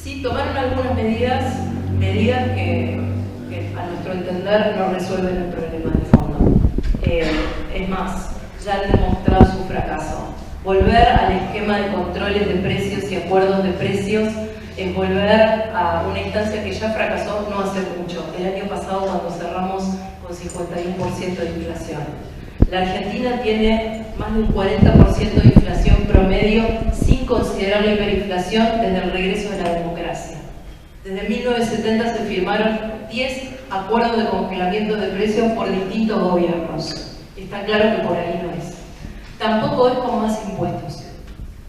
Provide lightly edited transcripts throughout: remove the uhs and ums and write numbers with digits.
Sí, tomaron algunas medidas que a nuestro entender no resuelven el problema de fondo. Es más, ya han demostrado su fracaso. Volver al esquema de controles de precios y acuerdos de precios es volver a una instancia que ya fracasó no hace mucho, el año pasado cuando cerramos con 51% de inflación. La Argentina tiene más de un 40% de inflación promedio sin considerar la hiperinflación desde el regreso de la democracia. Desde 1970 se firmaron 10 acuerdos de congelamiento de precios por distintos gobiernos. Está claro que por ahí no es. Tampoco es con más impuestos.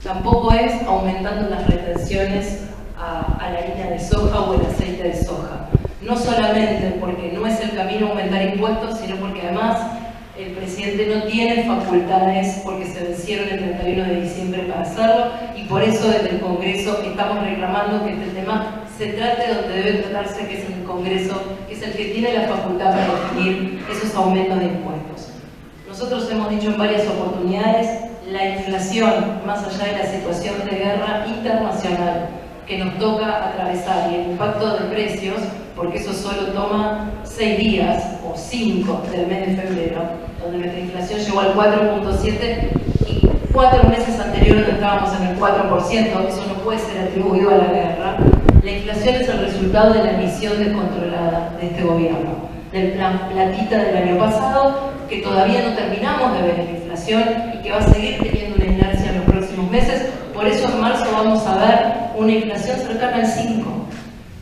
Tampoco es aumentando las retenciones a la harina de soja o el aceite de soja. No solamente porque no es el camino aumentar impuestos, sino porque además el presidente no tiene facultades porque se vencieron el 31 de diciembre para hacerlo y por eso desde el Congreso estamos reclamando que este tema se trate donde debe tratarse, que es en el Congreso, que es el que tiene la facultad para definir esos aumentos de impuestos. Nosotros hemos dicho en varias oportunidades, la inflación, más allá de la situación de guerra internacional que nos toca atravesar y el impacto de precios, porque eso solo toma 6 días o 5 del mes de febrero, donde nuestra inflación llegó al 4.7 y 4 meses anteriores estábamos en el 4%, eso no puede ser atribuido a la guerra. La inflación es el resultado de la emisión descontrolada de este gobierno, del plan platita del año pasado, que todavía no terminamos de ver en la inflación y que va a seguir teniendo una inercia en los próximos meses. Por eso en marzo vamos a ver una inflación cercana al 5%,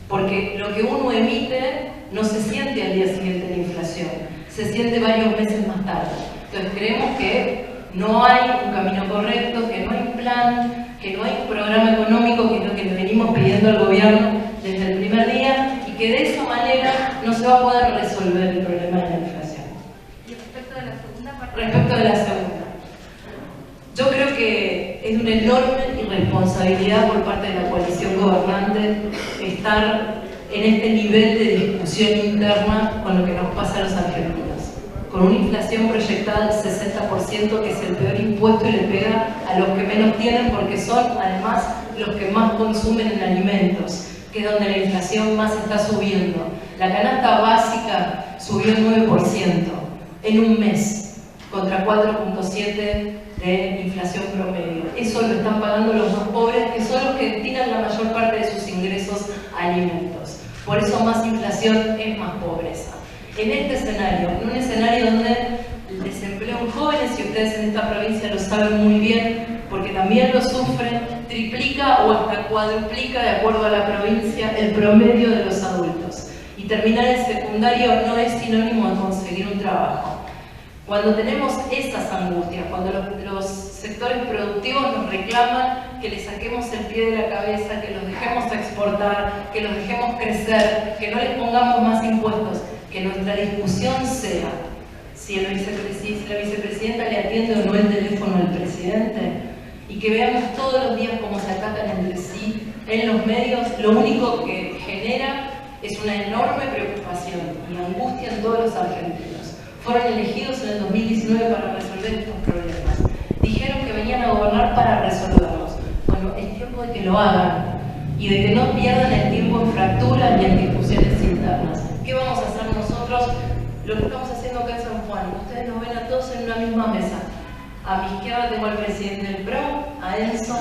porque lo que uno emite no se siente al día siguiente de la inflación, se siente varios meses más tarde. Entonces creemos que no hay un camino correcto, que no hay plan, que no hay un programa económico, que es lo que le venimos pidiendo al gobierno desde el primer día, y que de esa manera no se va a poder resolver el problema de la inflación. ¿Y respecto de la segunda parte? Respecto de la segunda, yo creo que es una enorme irresponsabilidad por parte de la coalición gobernante estar en este nivel de discusión interna con lo que nos pasa a los argentinos. Con una inflación proyectada del 60%, que es el peor impuesto y le pega a los que menos tienen, porque son además los que más consumen en alimentos, que es donde la inflación más está subiendo. La canasta básica subió el 9% en un mes, contra 4.7% de inflación promedio. Eso lo están pagando los más pobres, que son los que destinan la mayor parte de sus ingresos a alimentos. Por eso más inflación es más pobreza. En este escenario, en un escenario donde el desempleo en jóvenes, y ustedes en esta provincia lo saben muy bien, porque también lo sufren, triplica o hasta cuadruplica, de acuerdo a la provincia, el promedio de los adultos. Y terminar el secundario no es sinónimo de conseguir un trabajo. Cuando tenemos esas angustias, cuando los sectores productivos nos reclaman que les saquemos el pie de la cabeza, que los dejemos exportar, que los dejemos crecer, que no les pongamos más impuestos, que nuestra discusión sea si la vicepresidenta le atiende o no el teléfono al presidente, y que veamos todos los días cómo se atacan entre sí en los medios, lo único que genera es una enorme preocupación y angustia en todos los argentinos. Fueron elegidos en el 2019 para resolver estos problemas. Dijeron que venían a gobernar para resolverlos. Bueno, es tiempo de que lo hagan y de que no pierdan el tiempo en fracturas ni en discusiones internas. ¿Qué vamos a hacer nosotros? Lo que estamos haciendo acá en San Juan. Ustedes nos ven a todos en una misma mesa. A mi izquierda tengo al presidente del PRO, a Enzo.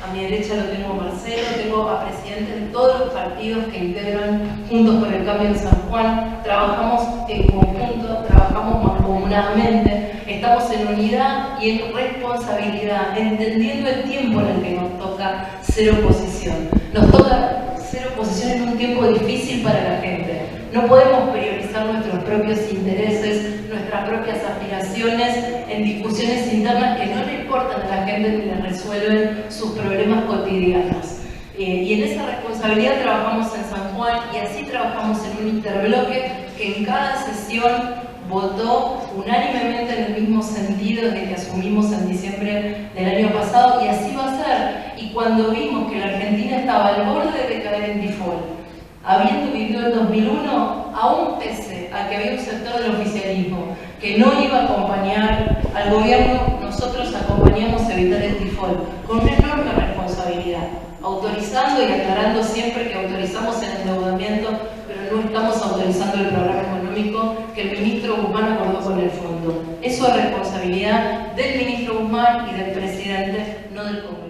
A mi derecha lo tengo a Marcelo, tengo a presidentes de todos los partidos que integran Juntos por el Cambio en San Juan. Trabajamos en conjunto, trabajamos mancomunadamente, estamos en unidad y en responsabilidad, entendiendo el tiempo en el que nos toca ser oposición. Nos toca ser oposición en un tiempo difícil para la gente. No podemos priorizar nuestros propios intereses, nuestras propias aspiraciones en discusiones internas que no le importan a la gente ni le resuelven sus problemas cotidianos. Y en esa responsabilidad trabajamos en San Juan y así trabajamos en un interbloque que en cada sesión votó unánimemente en el mismo sentido desde que asumimos en diciembre del año pasado, y así va a ser. Y cuando vimos que la Argentina estaba al borde de caer en default, habiendo vivido el 2001, aún pese a que había un sector del oficialismo que no iba a acompañar al gobierno, nosotros acompañamos a evitar el default con una enorme responsabilidad, autorizando autorizando y aclarando siempre que autorizamos el endeudamiento, pero no estamos autorizando el programa económico que el ministro Guzmán acordó con el fondo. Eso es responsabilidad del ministro Guzmán y del presidente, no del Congreso.